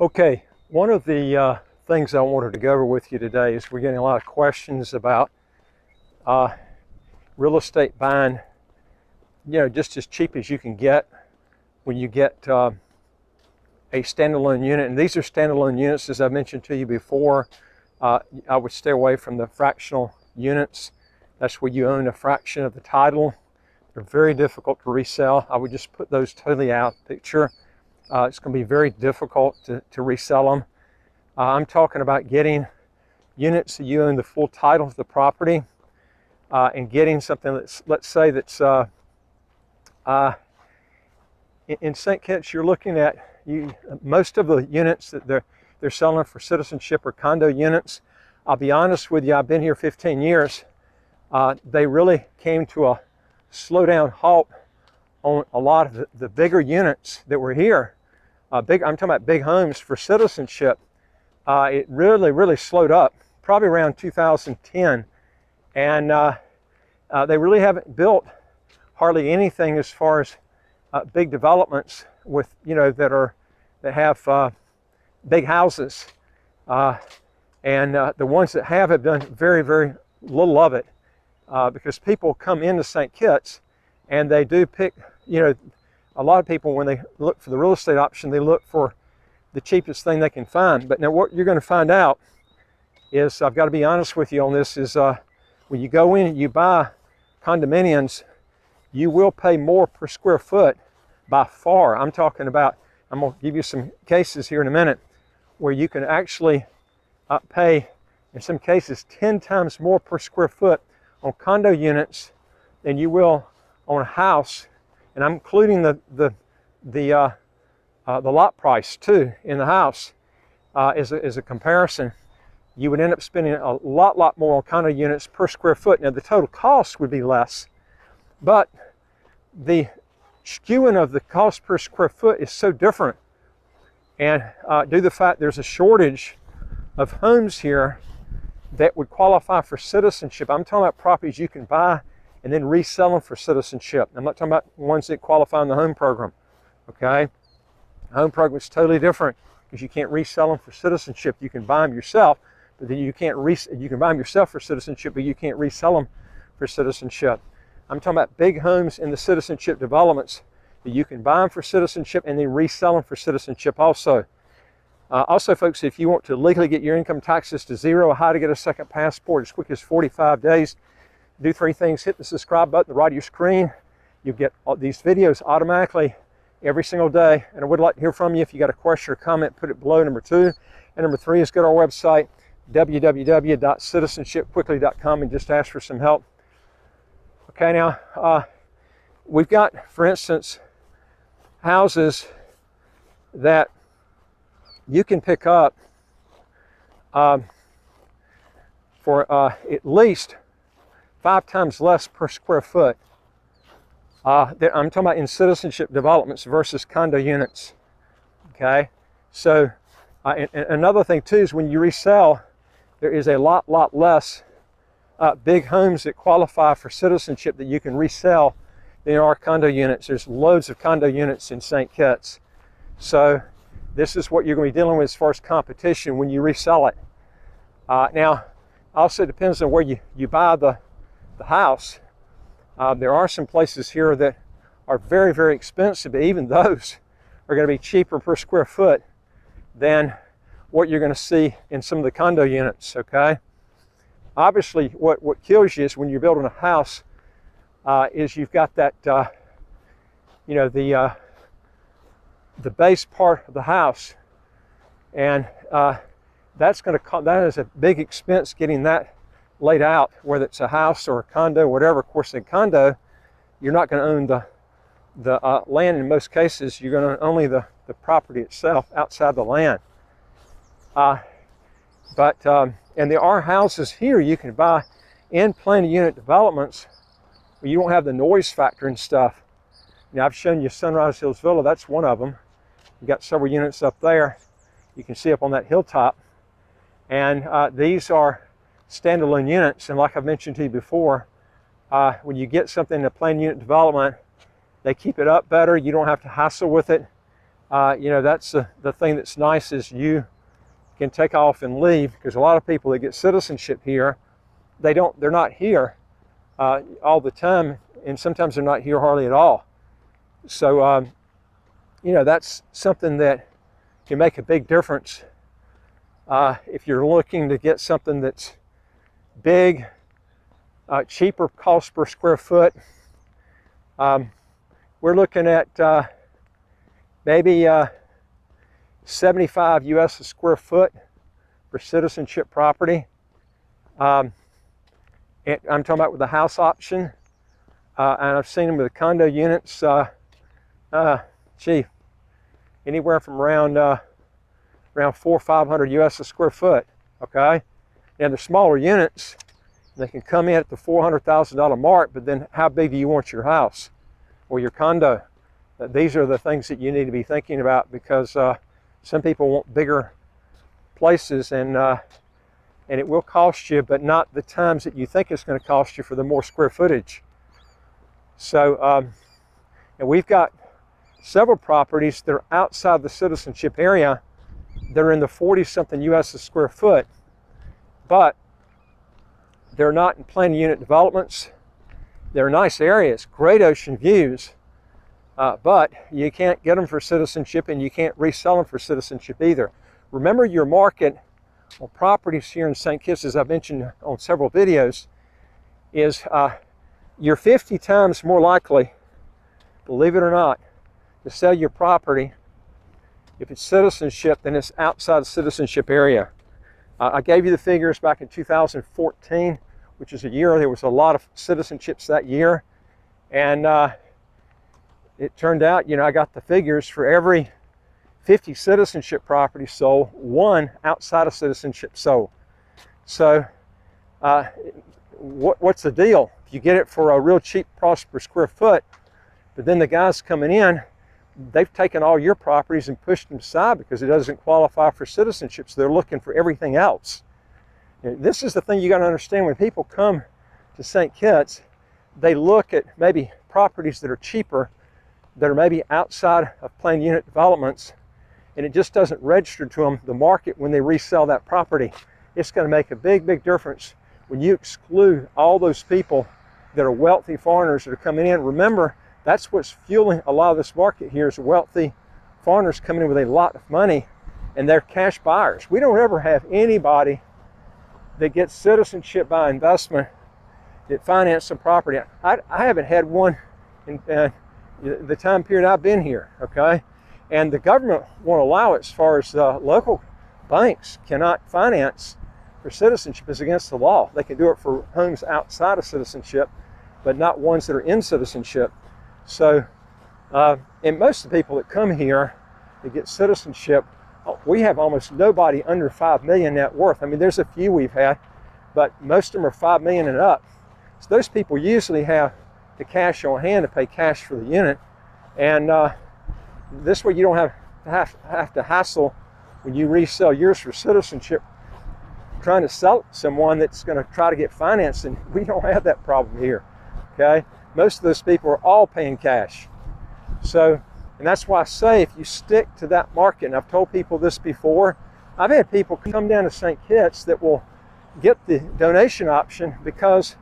Okay, one of the things I wanted to go over with you today is we're getting a lot of questions about real estate buying, just as cheap as you can get when you get a standalone unit. And these are standalone units, as I mentioned to you before. I would stay away from the fractional units. That's where you own a fraction of the title. They're very difficult to resell. I would just put those totally out of the picture. It's going to be very difficult to resell them. I'm talking about getting units that you own the full title of the property and getting something that's, let's say, that's in St. Kitts. You're looking at most of the units that they're selling for citizenship or condo units. I'll be honest with you, I've been here 15 years. They really came to a slow down halt on a lot of the bigger units that were here. I'm talking about big homes for citizenship. It really slowed up, probably around 2010. And they really haven't built hardly anything as far as big developments with, that have big houses. And the ones that have done very little of it because people come into St. Kitts and they do pick, a lot of people, when they look for the real estate option, they look for the cheapest thing they can find. But now what you're going to find out is, I've got to be honest with you on this, is when you go in and you buy condominiums, you will pay more per square foot by far. I'm talking about, I'm going to give you some cases here in a minute, where you can actually pay, in some cases, 10 times more per square foot on condo units than you will on a house. And I'm including the lot price too in the house as a comparison. You would end up spending a lot more on condo units per square foot. Now the total cost would be less, but the skewing of the cost per square foot is so different. And due to the fact there's a shortage of homes here that would qualify for citizenship. I'm talking about properties you can buy and then resell them for citizenship. I'm not talking about ones that qualify in the home program, okay? The home program is totally different because you can't resell them for citizenship. You can buy them yourself, but then you can buy them yourself for citizenship, but you can't resell them for citizenship. I'm talking about big homes in the citizenship developments that you can buy them for citizenship and then resell them for citizenship also. Also, folks, if you want to legally get your income taxes to zero, how to get a second passport as quick as 45 days, do three things. Hit the subscribe button at the right of your screen. You'll get these videos automatically every single day. And I would like to hear from you. If you got a question or comment, put it below, number 2. And number 3 is go to our website, www.citizenshipquickly.com, and just ask for some help. Okay, now, we've got, for instance, houses that you can pick up for at least 5 times less per square foot. I'm talking about in citizenship developments versus condo units. Okay, so and another thing too is when you resell, there is a lot less big homes that qualify for citizenship that you can resell than there are condo units. There's loads of condo units in St. Kitts. So this is what you're going to be dealing with as far as competition when you resell it. Now, also depends on where you buy the house. There are some places here that are very expensive, but even those are going to be cheaper per square foot than what you're going to see in some of the condo units, okay? Obviously, what kills you is when you're building a house is you've got that, the base part of the house, and that is a big expense getting that laid out, whether it's a house or a condo, whatever. Of course, in a condo, you're not going to own the land in most cases. You're going to own only the property itself outside the land. And there are houses here you can buy in planned unit developments where you don't have the noise factor and stuff. Now, I've shown you Sunrise Hills Villa. That's one of them. We've got several units up there. You can see up on that hilltop. And these are standalone units, and like I've mentioned to you before, when you get something in a planned unit development, they keep it up better. You don't have to hassle with it. You know, that's the thing that's nice is you can take off and leave, because a lot of people that get citizenship here, they're not here all the time, and sometimes they're not here hardly at all. So, you know, that's something that can make a big difference if you're looking to get something that's big, cheaper cost per square foot. We're looking at maybe 75 US a square foot for citizenship property. And I'm talking about with the house option, and I've seen them with the condo units. Anywhere from around 400 or 500 US a square foot. Okay, and the smaller units, they can come in at the $400,000 mark. But then, how big do you want your house or your condo? These are the things that you need to be thinking about, because some people want bigger places, and it will cost you, but not the times that you think it's going to cost you for the more square footage. So, and we've got several properties that are outside the citizenship area. They're in the 40-something US a square foot, but they're not in planned unit developments. They're nice areas, great ocean views, but you can't get them for citizenship, and you can't resell them for citizenship either. Remember, your market on properties here in St. Kitts, as I've mentioned on several videos, is you're 50 times more likely, believe it or not, to sell your property if it's citizenship than it's outside the citizenship area. I gave you the figures back in 2014, which is a year there was a lot of citizenships that year, and it turned out, you know, I got the figures for every 50 citizenship properties sold, 1 outside of citizenship sold. So what's the deal? If you get it for a real cheap price per square foot, but then the guys coming in, they've taken all your properties and pushed them aside because it doesn't qualify for citizenship, so they're looking for everything else. You know, this is the thing you got to understand. When people come to St. Kitts, they look at maybe properties that are cheaper, that are maybe outside of planned unit developments, and it just doesn't register to them the market when they resell that property. It's going to make a big, big difference when you exclude all those people that are wealthy foreigners that are coming in. Remember, that's what's fueling a lot of this market here, is wealthy foreigners coming in with a lot of money, and they're cash buyers. We don't ever have anybody that gets citizenship by investment that finance some property. I haven't had one in the time period I've been here, okay? And the government won't allow it, as far as local banks cannot finance for citizenship. It's against the law. They can do it for homes outside of citizenship, but not ones that are in citizenship. So, and most of the people that come here to get citizenship, we have almost nobody under 5 million net worth. I mean, there's a few we've had, but most of them are 5 million and up. So those people usually have the cash on hand to pay cash for the unit, and this way you don't have to hassle when you resell yours for citizenship, trying to sell it to someone that's going to try to get financed, and we don't have that problem here. Okay, most of those people are all paying cash. So, and that's why I say, if you stick to that market, and I've told people this before, I've had people come down to St. Kitts that will get the donation option because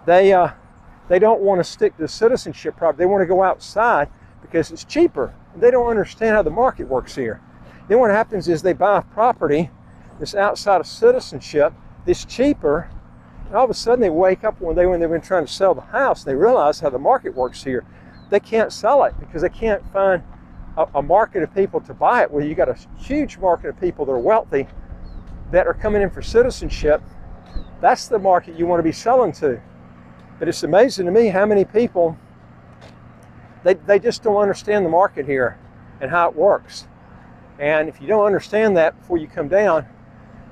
they don't want to stick to citizenship property. They want to go outside because it's cheaper. They don't understand how the market works here. Then what happens is they buy a property that's outside of citizenship, that's cheaper, and all of a sudden they wake up one day when they've been trying to sell the house, they realize how the market works here. They can't sell it because they can't find a market of people to buy it. Well, you got a huge market of people that are wealthy that are coming in for citizenship. That's the market you want to be selling to. But it's amazing to me how many people, they just don't understand the market here and how it works. And if you don't understand that before you come down,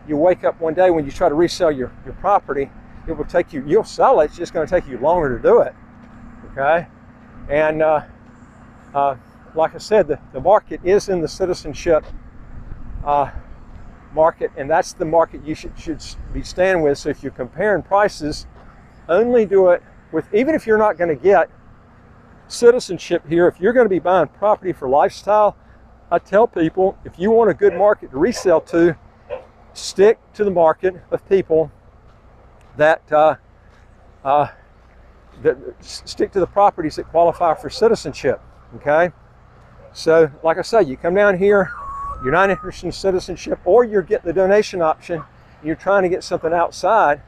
you wake up one day when you try to resell your property, it will take you, you'll sell it, it's just going to take you longer to do it, okay? And like I said, the market is in the citizenship market, and that's the market you should be staying with. So if you're comparing prices, only do it with, even if you're not going to get citizenship here, if you're going to be buying property for lifestyle, I tell people, if you want a good market to resell to, stick to the market of people that, stick to the properties that qualify for citizenship, okay? So, like I say, you come down here, you're not interested in citizenship, or you're getting the donation option, and you're trying to get something outside,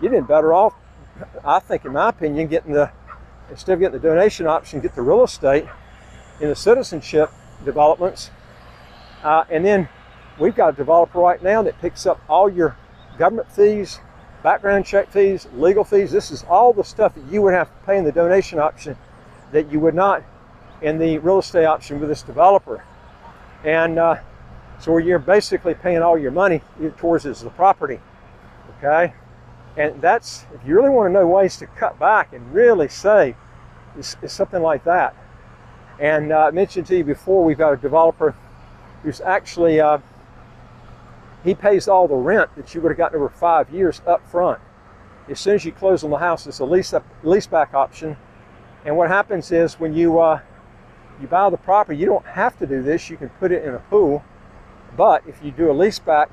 you'd been better off, I think, in my opinion, instead of getting the donation option, get the real estate in the citizenship developments. And then we've got a developer right now that picks up all your government fees, background check fees, legal fees. This is all the stuff that you would have to pay in the donation option that you would not in the real estate option with this developer. And so you're basically paying all your money towards is the property, okay? And that's, if you really want to know ways to cut back and really save, is something like that. And I mentioned to you before, we've got a developer who's actually, he pays all the rent that you would have gotten over 5 years up front. As soon as you close on the house, it's a lease back option. And what happens is when you buy the property, you don't have to do this. You can put it in a pool. But if you do a lease back,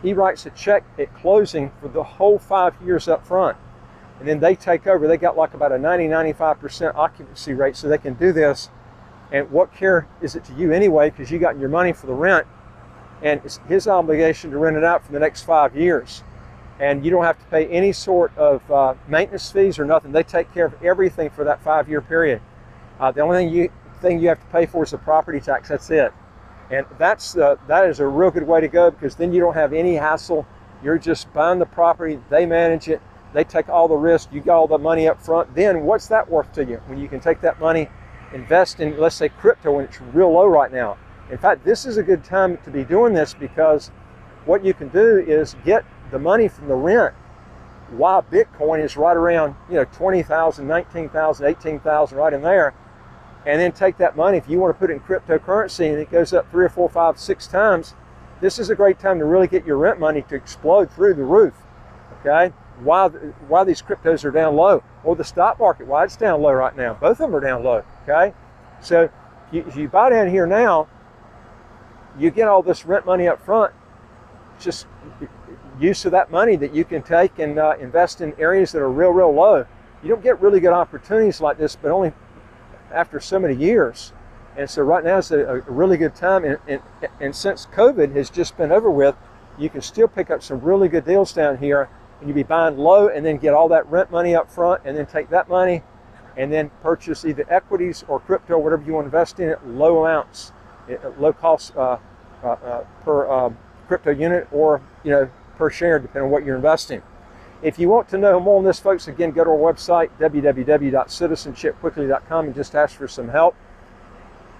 he writes a check at closing for the whole 5 years up front. And then they take over. They got like about a 90-95% occupancy rate, so they can do this. And what care is it to you anyway, because you got your money for the rent, and it's his obligation to rent it out for the next 5 years. And you don't have to pay any sort of maintenance fees or nothing. They take care of everything for that 5-year period. The only thing you have to pay for is the property tax. That's it. And that is a real good way to go, because then you don't have any hassle. You're just buying the property, they manage it, they take all the risk, you got all the money up front. Then what's that worth to you when you can take that money, invest in, let's say, crypto, when it's real low right now? In fact, this is a good time to be doing this, because what you can do is get the money from the rent while Bitcoin is right around, you know, 20,000, 19,000, 18,000, right in there. And then take that money, if you want to put it in cryptocurrency and it goes up 3 or 4, 5, 6 times, this is a great time to really get your rent money to explode through the roof, okay? While these cryptos are down low, or the stock market, why it's down low right now. Both of them are down low, okay? So if you buy down here now, you get all this rent money up front, just use of that money that you can take and invest in areas that are real low. You don't get really good opportunities like this, but only after so many years. And so right now is a really good time, and since COVID has just been over with, you can still pick up some really good deals down here, and you'll be buying low and then get all that rent money up front, and then take that money and then purchase either equities or crypto, whatever you want to invest in at low amounts, low cost per crypto unit, or per share, depending on what you're investing. If you want to know more on this, folks, again, go to our website, www.citizenshipquickly.com, and just ask for some help.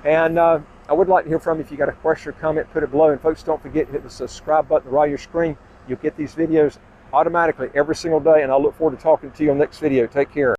And I would like to hear from you. If you got a question or comment, put it below. And folks, don't forget to hit the subscribe button right on your screen. You'll get these videos automatically every single day, and I look forward to talking to you on the next video. Take care.